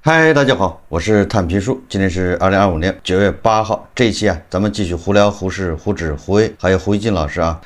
嗨，大家好，我是坦皮叔。今天是2025年9月8号，这一期咱们继续胡聊胡适、胡指、胡威，还有胡一金老师啊。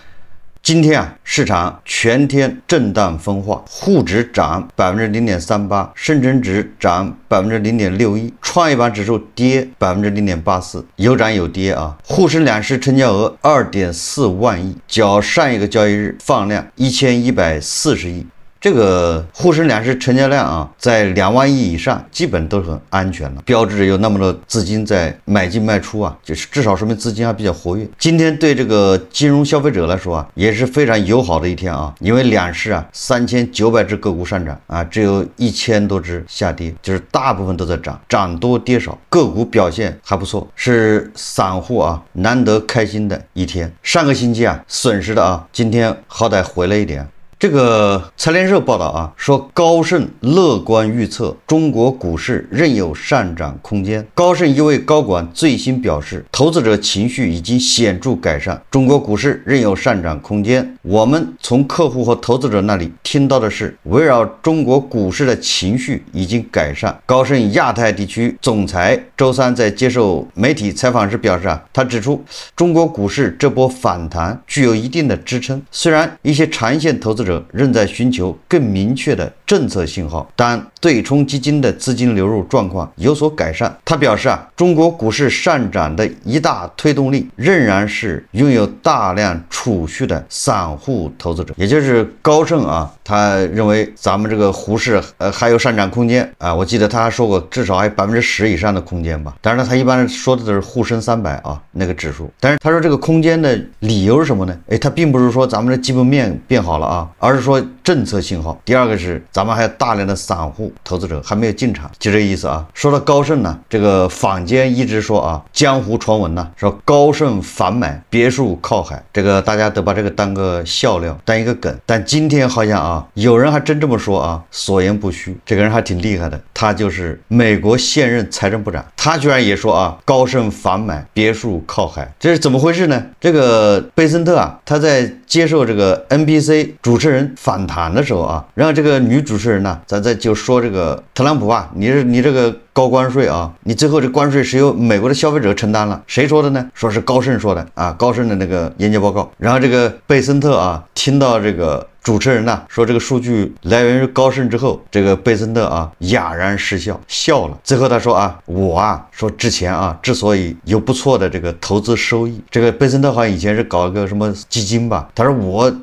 今天市场全天震荡分化，沪指涨0.38%，深成指涨0.61%，创业板指数跌0.84%，有涨有跌啊。沪深两市成交额2.4万亿，较上一个交易日放量1140亿。这个沪深两市成交量在2万亿以上，基本都是很安全的，标志着有那么多资金在买进卖出就是至少说明资金还比较活跃。今天对这个金融消费者来说也是非常友好的一天因为两市3900只个股上涨只有1000多只下跌，就是大部分都在涨，涨多跌少，个股表现还不错，是散户难得开心的一天。上个星期损失的今天好歹回来一点。这个财联社报道说高盛乐观预测中国股市仍有上涨空间。高盛一位高管最新表示，投资者情绪已经显著改善，中国股市仍有上涨空间。我们从客户和投资者那里听到的是，围绕中国股市的情绪已经改善。高盛亚太地区总裁周三在接受媒体采访时表示他指出，中国股市这波反弹具有一定的支撑，虽然一些长线投资者仍在寻求更明确的政策信号，但对冲基金的资金流入状况有所改善。他表示中国股市上涨的一大推动力仍然是拥有大量储蓄的散户投资者，也就是高盛他认为咱们这个股市还有上涨空间我记得他还说过至少还有10%以上的空间吧。当然他一般说的都是沪深300那个指数，但是他说这个空间的理由是什么呢？他并不是说咱们的基本面变好了而是说政策信号。第二个是咱们还有大量的散户投资者还没有进场，就这个意思说到高盛呢，这个坊间一直说江湖传闻说高盛反买，别墅靠海，这个大家都把这个当个笑料，当一个梗。但今天好像有人还真这么说所言不虚。这个人还挺厉害的，他就是美国现任财政部长，他居然也说高盛反买，别墅靠海，这是怎么回事呢？这个贝森特他在接受这个 NBC 主持人访谈的时候然后这个女主持人咱就说这个特朗普你这个高关税你最后这关税是由美国的消费者承担了。谁说的呢？说是高盛说的高盛的那个研究报告。然后这个贝森特听到这个主持人说这个数据来源于高盛之后，这个贝森特哑然失笑，笑了。最后他说我说之前之所以有不错的这个投资收益，这个贝森特好像以前是搞一个什么基金吧，他说我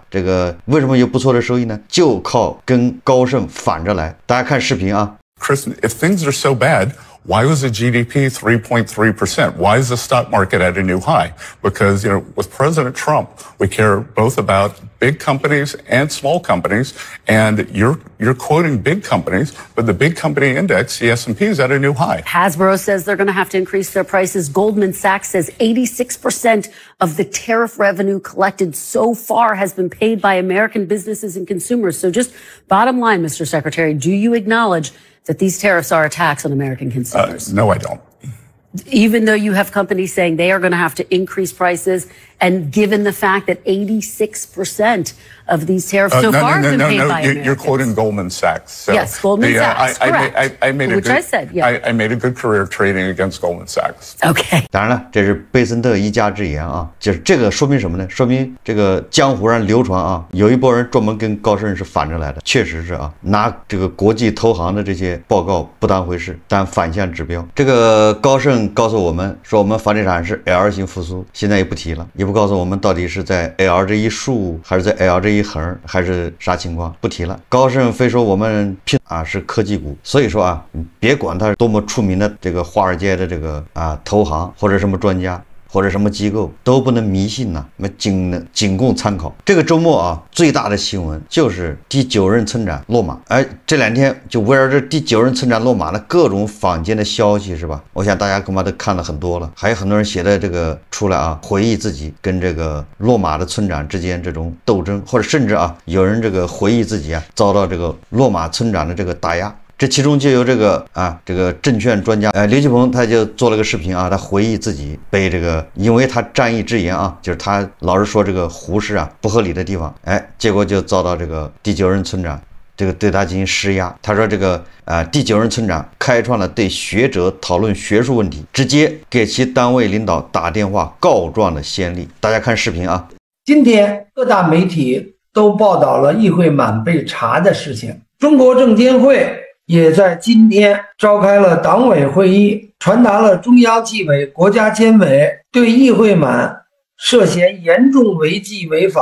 这个为什么有不错的收益呢？就靠跟高盛反着来。大家看视频Chris, if things are so bad, why was the GDP 3.3%? Why is the stock market at a new high? Because, with President Trump, we care both about big companies and small companies, and you're quoting big companies, but the big company index, the S&P, is at a new high. Hasbro says they're going to have to increase their prices. Goldman Sachs says 86% of the tariff revenue collected so far has been paid by American businesses and consumers. So just bottom line, Mr. Secretary, do you acknowledge that these tariffs are a tax on American consumers? No, I don't. Even though you have companies saying they are going to have to increase prices, and given the fact that 86% of these tariffs so far have been paid by Americans. You're quoting Goldman Sachs. So yes, Goldman Sachs, correct. I made a Which good, I said, yeah. I made a good career trading against Goldman Sachs. Okay. 当然了，这是贝森特一家之言就是这个说明什么呢？说明这个江湖上流传有一波人专门跟高盛是反着来的，确实是拿这个国际投行的这些报告不当回事，但反向指标。这个高盛告诉我们说，我们房地产是 L 型复苏，现在也不提了，也不告诉我们到底是在 L 这一竖还是在 L 这一横还是啥情况，不提了。高盛非说我们拼是科技股，所以说别管它是多么出名的这个华尔街的这个投行或者什么专家或者什么机构都不能迷信仅供参考。这个周末最大的新闻就是第9任村长落马，这2天就围绕着第9任村长落马的各种坊间的消息是吧？我想大家恐怕都看了很多了，还有很多人写的这个出来回忆自己跟这个落马的村长之间这种斗争，或者甚至有人这个回忆自己遭到这个落马村长的这个打压。这其中就有这个证券专家刘继鹏，他就做了个视频他回忆自己被这个，因为他仗义直言就是他老是说这个胡适不合理的地方，结果就遭到这个第9任村长这个对他进行施压。他说这个第9任村长开创了对学者讨论学术问题，直接给其单位领导打电话告状的先例。大家看视频啊。今天各大媒体都报道了议会满被查的事情，中国证监会也在今天召开了党委会议，传达了中央纪委、国家监委对议会满涉嫌严重违纪违法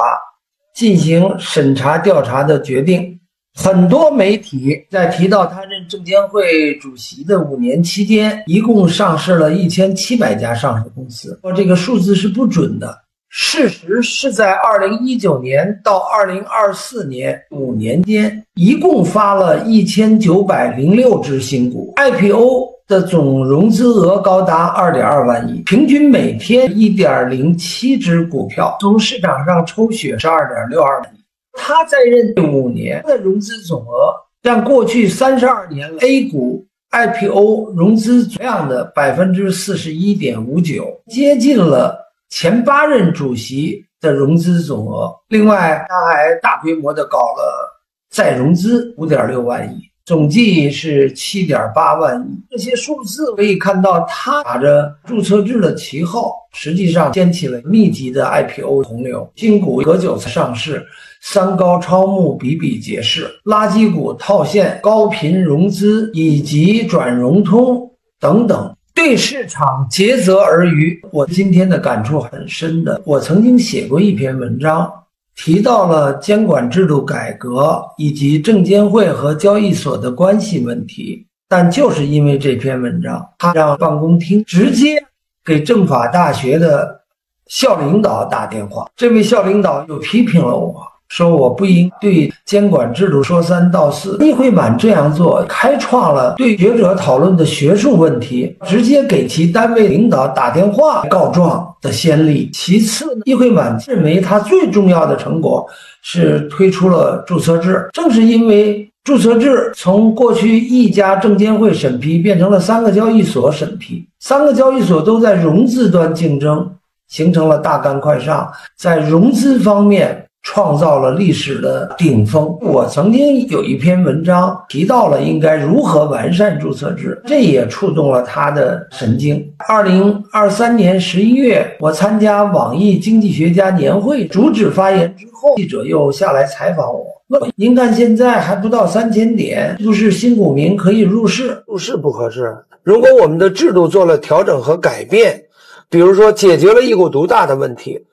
进行审查调查的决定。很多媒体在提到他任证监会主席的5年期间，一共上市了1700家上市公司，说这个数字是不准的。事实是在2019年到2024年5年间，一共发了1906只新股， IPO 的总融资额高达2.2万亿，平均每天 1.07 只股票，从市场上抽血12.62万亿。他在任5年的融资总额占过去32年 A 股 IPO 融资总量的 41.59%， 接近了前8任主席的融资总额。另外他还大规模的搞了再融资 5.6万亿，总计是 7.8万亿。这些数字可以看到，他打着注册制的旗号，实际上掀起了密集的 IPO 洪流，新股隔久才上市，三高超募比比皆是，垃圾股套现、高频融资以及转融通等等，对市场竭泽而渔。我今天的感触很深的，我曾经写过一篇文章，提到了监管制度改革以及证监会和交易所的关系问题，但就是因为这篇文章，他让办公厅直接给政法大学的校领导打电话，这位校领导又批评了我，说我不应对监管制度说3道4。议会满这样做，开创了对学者讨论的学术问题直接给其单位领导打电话告状的先例。其次，议会满认为他最重要的成果是推出了注册制，正是因为注册制从过去1家证监会审批变成了3个交易所审批，3个交易所都在融资端竞争，形成了大干快上，在融资方面创造了历史的顶峰。我曾经有一篇文章提到了应该如何完善注册制，这也触动了他的神经。2023年11月，我参加网易经济学家年会主旨发言之后，记者又下来采访我，问您看现在还不到3000点，是不是新股民可以入市？入市不合适。如果我们的制度做了调整和改变，比如说解决了一股独大的问题，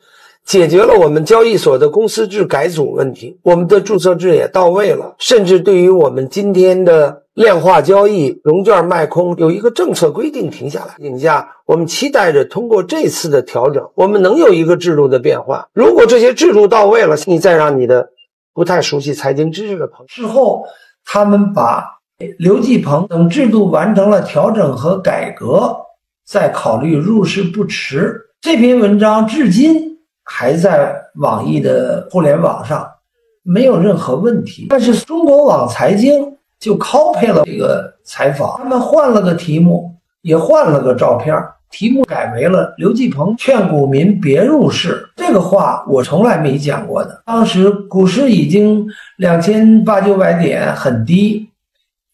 解决了我们交易所的公司制改组问题，我们的注册制也到位了，甚至对于我们今天的量化交易、融券卖空有一个政策规定停下来。影下，我们期待着通过这次的调整，我们能有一个制度的变化。如果这些制度到位了，你再让你的不太熟悉财经知识的朋友，事后他们把刘继鹏等制度完成了调整和改革，再考虑入市不迟。这篇文章至今还在网易的互联网上，没有任何问题。但是中国网财经就 copy 了这个采访，他们换了个题目，也换了个照片，题目改为了刘继鹏劝股民别入市。这个话我从来没讲过的。当时股市已经2800-900点，很低，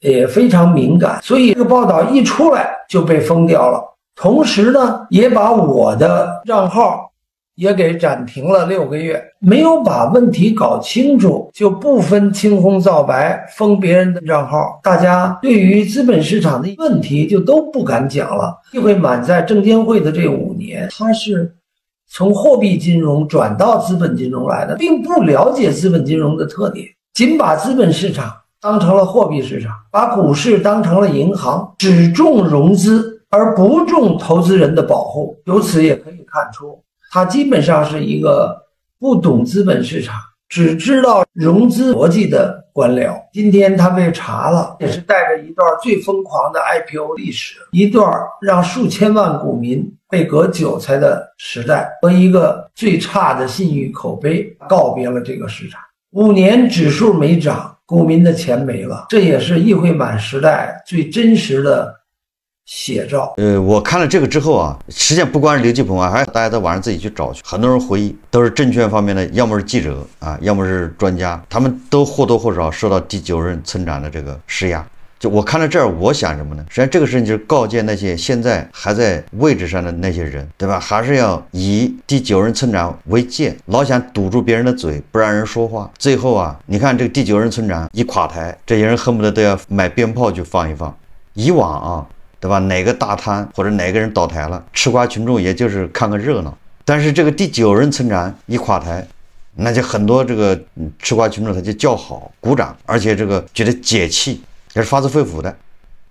也非常敏感，所以这个报道一出来就被封掉了。同时呢，也把我的账号也给暂停了6个月。没有把问题搞清楚，就不分青红皂白封别人的账号，大家对于资本市场的问题就都不敢讲了。议会满在证监会的这5年，他是从货币金融转到资本金融来的，并不了解资本金融的特点，仅把资本市场当成了货币市场，把股市当成了银行，只重融资而不重投资人的保护。由此也可以看出，他基本上是一个不懂资本市场，只知道融资逻辑的官僚。今天他被查了，也是带着一段最疯狂的 IPO 历史，一段让数千万股民被割韭菜的时代，和一个最差的信誉口碑，告别了这个市场。5年指数没涨，股民的钱没了，这也是议会满时代最真实的写照。我看了这个之后啊，实际上不光是刘继鹏啊，还有大家在网上自己去找去，很多人回忆都是证券方面的，要么是记者啊，要么是专家，他们都或多或少受到第9任村长的这个施压。就我看到这儿，我想什么呢？实际上这个事情就是告诫那些现在还在位置上的那些人，对吧？还是要以第9任村长为鉴，老想堵住别人的嘴，不让人说话。最后啊，你看这个第9任村长一垮台，这些人恨不得都要买鞭炮去放一放。以往啊，对吧？哪个大摊或者哪个人倒台了，吃瓜群众也就是看个热闹。但是这个第9任村长一垮台，那就很多这个吃瓜群众他就叫好、鼓掌，而且这个觉得解气。也是发自肺腑的，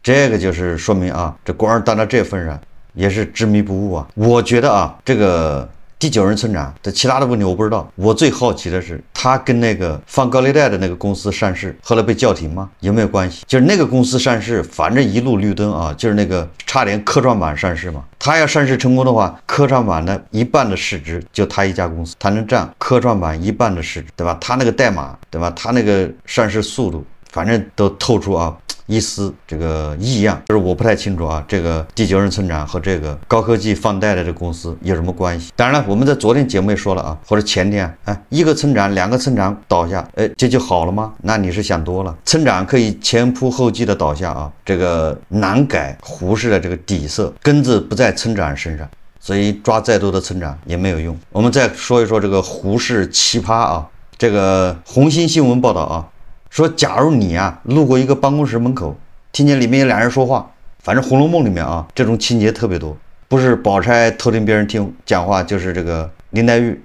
这个就是说明啊，这官儿当到这份上也是执迷不悟啊。我觉得啊，这个第9任村长的其他的问题我不知道，我最好奇的是他跟那个放高利贷的那个公司上市，后来被叫停吗？有没有关系？就是那个公司上市，反正一路绿灯啊，就是那个差点科创板上市嘛。他要上市成功的话，科创板的1半的市值就他一家公司，他能占科创板1半的市值，对吧？他那个代码，对吧？他那个上市速度。反正都透出啊一丝这个异样，就是我不太清楚啊，这个第9任村长和这个高科技放贷的这公司有什么关系？当然了，我们在昨天节目也说了啊，或者前天啊，一个村长、2个村长倒下，这就好了吗？那你是想多了。村长可以前仆后继的倒下啊，这个难改胡氏的这个底色，根子不在村长身上，所以抓再多的村长也没有用。我们再说一说这个胡氏奇葩啊，这个红星新闻报道啊。说，假如你啊路过一个办公室门口，听见里面有2人说话，反正《红楼梦》里面啊这种情节特别多，不是宝钗偷听别人讲话，就是这个林黛玉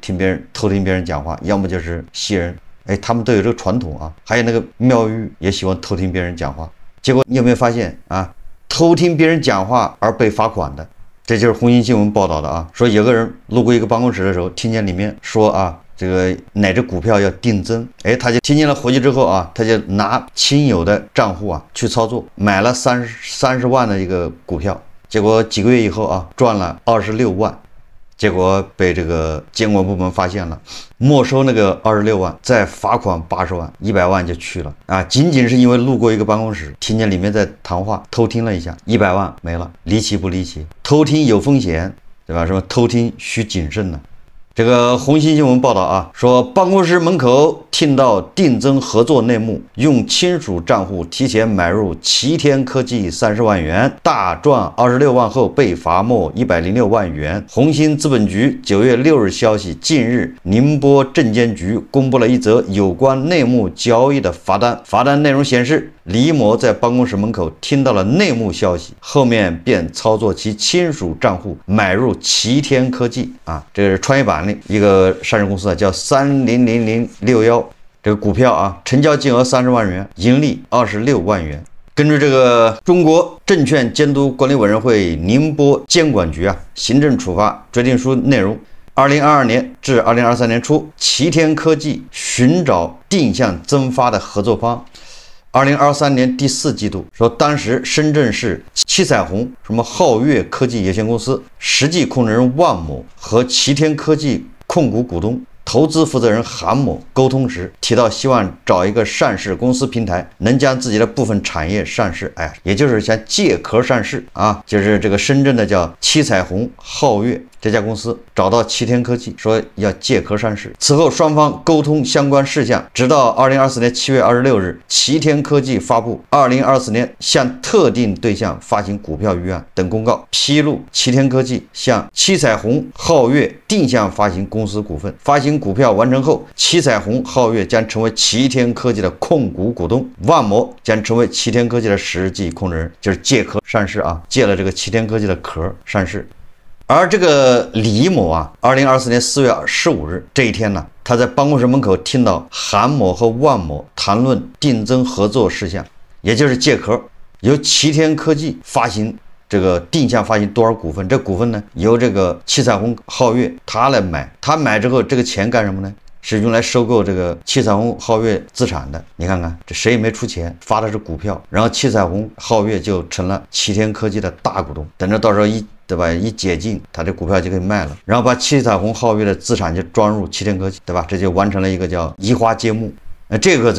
偷听别人讲话，要么就是袭人，他们都有这个传统啊。还有那个妙玉也喜欢偷听别人讲话。结果你有没有发现啊，偷听别人讲话而被罚款的，这就是红星新闻报道的啊。说有个人路过一个办公室的时候，听见里面说啊。这个哪只股票要定增，他就听见了，回去之后啊，他就拿亲友的账户啊去操作，买了30万的一个股票，结果几个月以后啊赚了26万，结果被这个监管部门发现了，没收那个26万，再罚款80万，100万就去了啊！仅仅是因为路过一个办公室，听见里面在谈话，偷听了一下，100万没了，离奇不离奇？偷听有风险，对吧？什么偷听需谨慎呢？这个红星新闻报道啊，说办公室门口听到定增合作内幕，用亲属账户提前买入齐天科技30万元，大赚26万后被罚没106万元。红星资本局9月6日消息，近日宁波证监局公布了一则有关内幕交易的罚单，罚单内容显示，李某在办公室门口听到了内幕消息，后面便操作其亲属账户买入齐天科技啊，这是创业板一个上市公司啊，叫300061，这个股票啊，成交金额30万元，盈利26万元。根据这个中国证券监督管理委员会宁波监管局啊行政处罚决定书内容，2022年至2023年初，齐天科技寻找定向增发的合作方。2023年第4季度，说当时深圳市七彩虹皓月科技有限公司实际控制人万某和齐天科技控股股东、投资负责人韩某沟通时，提到希望找一个上市公司平台，能将自己的部分产业上市，也就是想借壳上市啊，就是这个深圳的叫七彩虹皓月这家公司找到齐天科技，说要借壳上市。此后双方沟通相关事项，直到2024年7月26日，齐天科技发布2024年向特定对象发行股票预案等公告，披露齐天科技向七彩虹皓月定向发行公司股份，发行股票完成后，七彩虹皓月将成为齐天科技的控股股东，万某将成为齐天科技的实际控制人，就是借壳上市啊，借了这个齐天科技的壳上市。而这个李某啊，2024年4月15日这一天呢，他在办公室门口听到韩某和万某谈论定增合作事项，也就是借壳，由齐天科技发行这个定向发行多少股份，这股份呢由这个七彩虹皓月他来买，他买之后这个钱干什么呢？是用来收购这个七彩虹皓月资产的。你看看，这谁也没出钱，发的是股票，然后七彩虹皓月就成了齐天科技的大股东，等着到时候对吧？一解禁，他这股票就可以卖了，然后把七彩虹皓月的资产就装入齐天科技，对吧？这就完成了一个叫移花接木。这个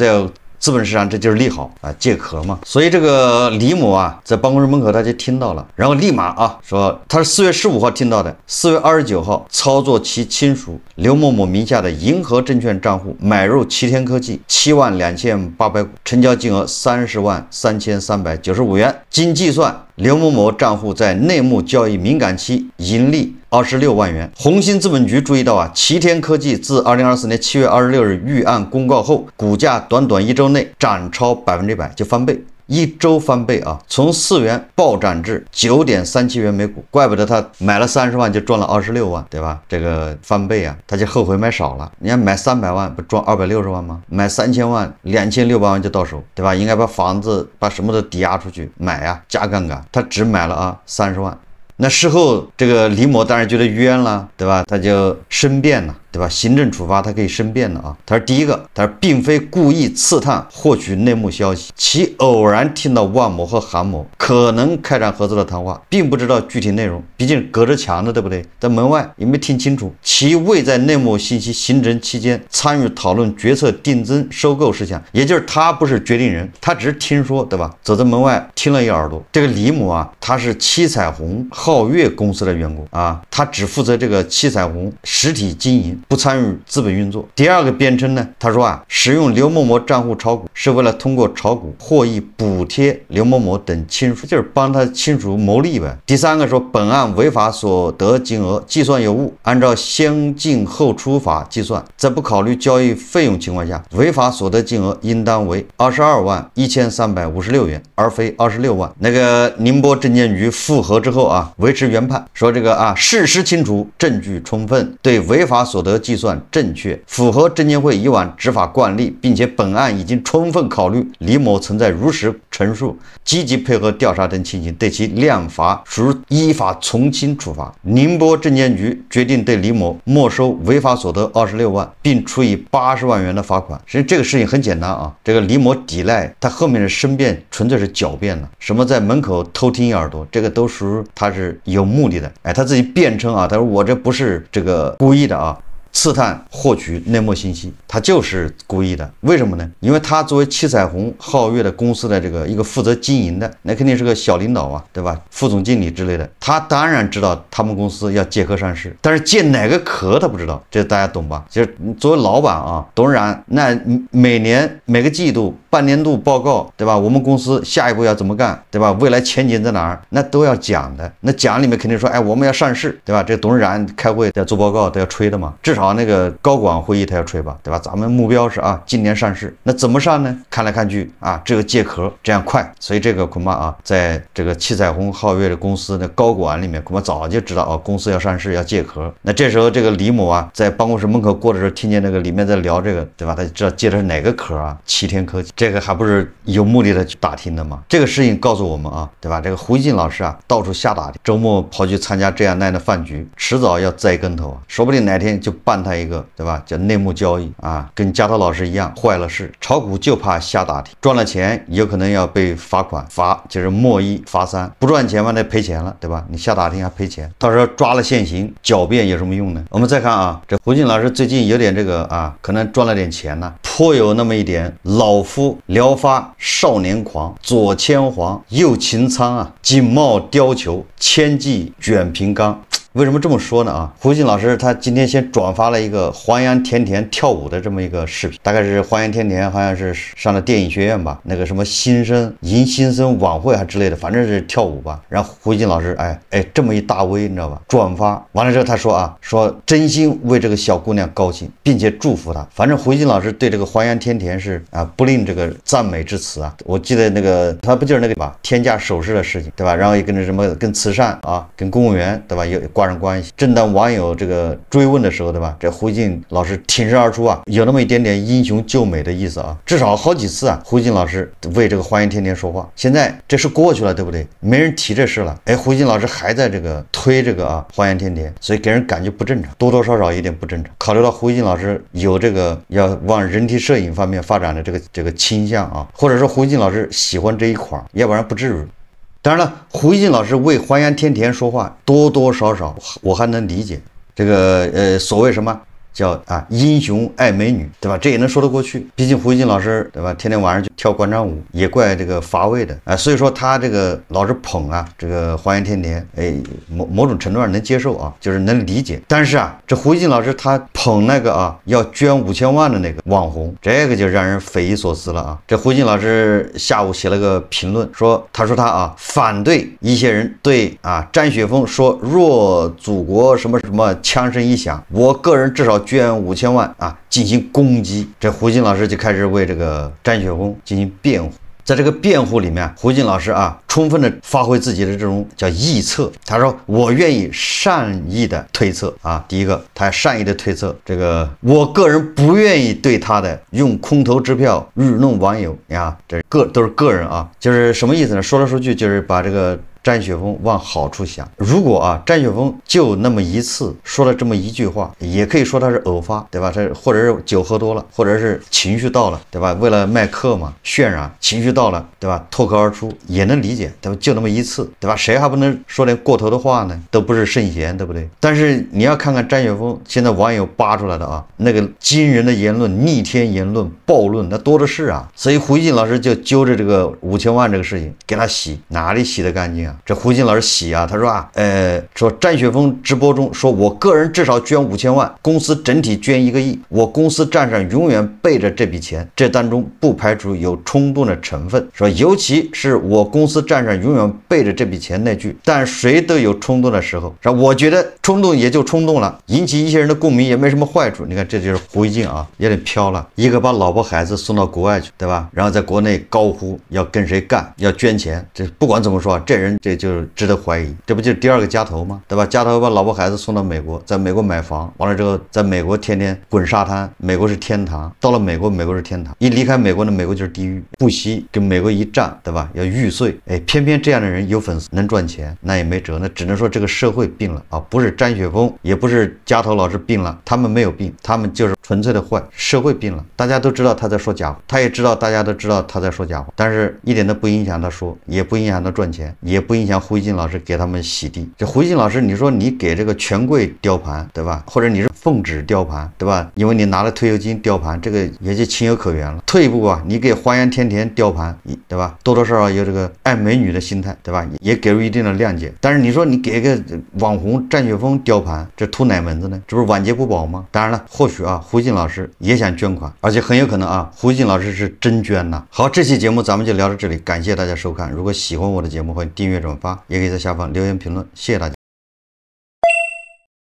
资本市场这就是利好啊，借壳嘛。所以这个李某啊，在办公室门口他就听到了，然后立马啊说他是4月15号听到的，4月29号操作其亲属刘某某名下的银河证券账户买入齐天科技72800股，成交金额303395元。经计算，刘某某账户在内幕交易敏感期盈利26万元。红星资本局注意到啊，齐天科技自2024年7月26日预案公告后，股价短短1周内涨超100%，就翻倍。1周翻倍啊，从4元暴涨至9.37元每股，怪不得他买了30万就赚了26万，对吧？这个翻倍啊，他就后悔买少了。你看买300万不赚260万吗？买3000万2600万就到手，对吧？应该把房子把什么都抵押出去买啊，加杠杆，他只买了30万。那事后这个李某当然觉得冤了，对吧？他就申辩了，对吧？行政处罚他可以申辩的啊。他说第一个，他说并非故意刺探获取内幕消息，其偶然听到万某和韩某可能开展合作的谈话，并不知道具体内容，毕竟隔着墙的，对不对？在门外也没听清楚。其未在内幕信息形成期间参与讨论决策定增收购事项，也就是他不是决定人，他只是听说，对吧？走在门外听了一耳朵。这个李某啊，他是七彩虹皓月公司的员工啊，他只负责这个七彩虹实体经营，不参与资本运作。第二个辩称呢，他说啊，使用刘某某账户炒股是为了通过炒股获益补贴刘某某等亲属，就是帮他亲属谋利呗。第三个说，本案违法所得金额计算有误，按照先进后出法计算，在不考虑交易费用情况下，违法所得金额应当为221356元，而非26万。那个宁波证监局复核之后啊，维持原判，说这个啊，事实清楚，证据充分，对违法所得计算正确，符合证监会以往执法惯例，并且本案已经充分考虑李某存在如实陈述，积极配合调查等情形，对其量罚，属依法从轻处罚。宁波证监局决定对李某没收违法所得26万，并处以80万元的罚款。实际这个事情很简单啊，这个李某抵赖，他后面的申辩纯粹是狡辩了，什么在门口偷听一耳朵，这个都属于他是有目的的。哎，他自己辩称啊，他说我这不是这个故意的啊，刺探获取内幕信息，他就是故意的。为什么呢？因为他作为七彩虹皓月的公司的这个一个负责经营的，那肯定是个小领导啊，对吧？副总经理之类的，他当然知道他们公司要借壳上市，但是借哪个壳他不知道，这大家懂吧？就是作为老板啊，董事长，那每年每个季度半年度报告，对吧？我们公司下一步要怎么干，对吧？未来前景在哪儿，那都要讲的。那讲里面肯定说，哎，我们要上市，对吧？这董事长开会要做报告都要吹的嘛，至少那个高管会议他要吹吧，对吧？咱们目标是啊，今年上市，那怎么上呢？看来看去啊，这个借壳这样快，所以这个恐怕啊，在这个七彩虹皓月的公司的高管里面，恐怕早就知道啊，公司要上市要借壳。那这时候这个李某啊，在办公室门口过的时候，听见那个里面在聊这个，对吧？他就知道借的是哪个壳啊？齐天科技。这个还不是有目的的去打听的吗？这个事情告诉我们啊，对吧？这个胡一静老师啊，到处瞎打听，周末跑去参加这样那样的饭局，迟早要栽跟头啊，说不定哪天就办他一个，对吧？叫内幕交易啊，跟加涛老师一样坏了事。炒股就怕瞎打听，赚了钱有可能要被罚款，罚就是没1罚3，不赚钱嘛那赔钱了，对吧？你瞎打听还赔钱，到时候抓了现行，狡辩有什么用呢？我们再看啊，这胡一静老师最近有点这个啊，可能赚了点钱呢，颇有那么一点老夫聊发少年狂，左牵黄右擎苍啊，锦帽貂裘，千骑卷平冈。为什么这么说呢？啊，胡一静老师他今天先转发了一个黄杨甜甜跳舞的这么一个视频，大概是黄杨甜甜好像是上了电影学院吧，那个什么新生迎新生晚会还之类的，反正是跳舞吧。然后胡一静老师哎这么一大 V 你知道吧？转发完了之后他说啊，说真心为这个小姑娘高兴，并且祝福她。反正胡一静老师对这个黄杨甜甜是啊不吝这个赞美之词啊。我记得那个他不就是那个吧天价首饰的事情对吧？然后也跟着什么跟慈善啊跟公务员对吧有挂上关系。正当网友这个追问的时候对吧，这胡一静老师挺身而出啊，有那么一点点英雄救美的意思啊，至少好几次啊胡一静老师为这个黄杨甜甜说话。现在这事过去了对不对？没人提这事了，哎，胡一静老师还在这个推这个啊黄杨甜甜，所以给人感觉不正常，多多少少有点不正常。考虑到胡一静老师有这个要往人体摄影方面发展的这个倾向啊，或者说胡一静老师喜欢这一块，要不然不至于。当然了，胡一静老师为黄杨甜甜说话，多多少少我还能理解。这个所谓什么叫英雄爱美女，对吧？这也能说得过去。毕竟胡锡进老师，对吧？天天晚上就跳广场舞，也怪这个乏味的所以说他这个老是捧这个华原天田，某种程度上能接受就是能理解。但是这胡锡进老师他捧那个要捐5000万的那个网红，这个就让人匪夷所思了这胡锡进老师下午写了个评论，他说他反对一些人对詹雪峰说若祖国什么什么枪声一响，我个人至少捐5000万进行攻击。这胡锡进老师就开始为这个詹雪峰进行辩护。在这个辩护里面，胡锡进老师充分的发挥自己的这种叫臆测。他说我愿意善意的推测第一个，他善意的推测这个我个人不愿意对他的用空头支票愚弄网友这都是个人就是什么意思呢？说来说去就是把这个詹雪峰往好处想。如果詹雪峰就那么一次说了这么一句话，也可以说他是偶发，对吧？或者是酒喝多了，或者是情绪到了，对吧？为了卖课嘛，渲染情绪到了，对吧？脱口而出也能理解，对吧？就那么一次，对吧？谁还不能说点过头的话呢？都不是圣贤，对不对？但是你要看看詹雪峰现在网友扒出来的那个惊人的言论、逆天言论、暴论，那多的是所以胡锡进老师就揪着这个5000万这个事情给他洗，哪里洗得干净这胡锡进老师洗他说说詹雪峰直播中说，我个人至少捐5000万，公司整体捐1个亿，我公司账上永远备着这笔钱，这当中不排除有冲动的成分。说尤其是我公司账上永远备着这笔钱那句，但谁都有冲动的时候。说我觉得冲动也就冲动了，引起一些人的共鸣也没什么坏处。你看这就是胡锡进有点飘了，一个把老婆孩子送到国外去，对吧？然后在国内高呼要跟谁干，要捐钱，这不管怎么说这人这就是值得怀疑。这不就是第二个加头吗？对吧？加头把老婆孩子送到美国，在美国买房，完了之后在美国天天滚沙滩，美国是天堂，到了美国是天堂，一离开美国呢，美国就是地狱。不惜跟美国一战，对吧？要玉碎。偏偏这样的人有粉丝能赚钱，那也没辙，那只能说这个社会病了不是詹雪峰，也不是加头老师病了，他们没有病，他们就是纯粹的坏，社会病了。大家都知道他在说假话，他也知道大家都知道他在说假话，但是一点都不影响他说，也不影响他赚钱，也不影响胡锡进老师给他们洗地。这胡锡进老师，你说你给这个权贵雕盘，对吧？或者你是奉旨雕盘，对吧？因为你拿了退休金雕盘，这个也就情有可原了。退一步你给华原天田雕盘，对吧？多多少少有这个爱美女的心态，对吧？也给入一定的谅解。但是你说你给个网红詹雪峰雕盘，这图哪门子呢？这不是晚节不保吗？当然了，或许胡锡进老师也想捐款，而且很有可能胡锡进老师是真捐呐。好，这期节目咱们就聊到这里，感谢大家收看。如果喜欢我的节目，欢迎订阅转发，也可以在下方留言评论，谢谢大家。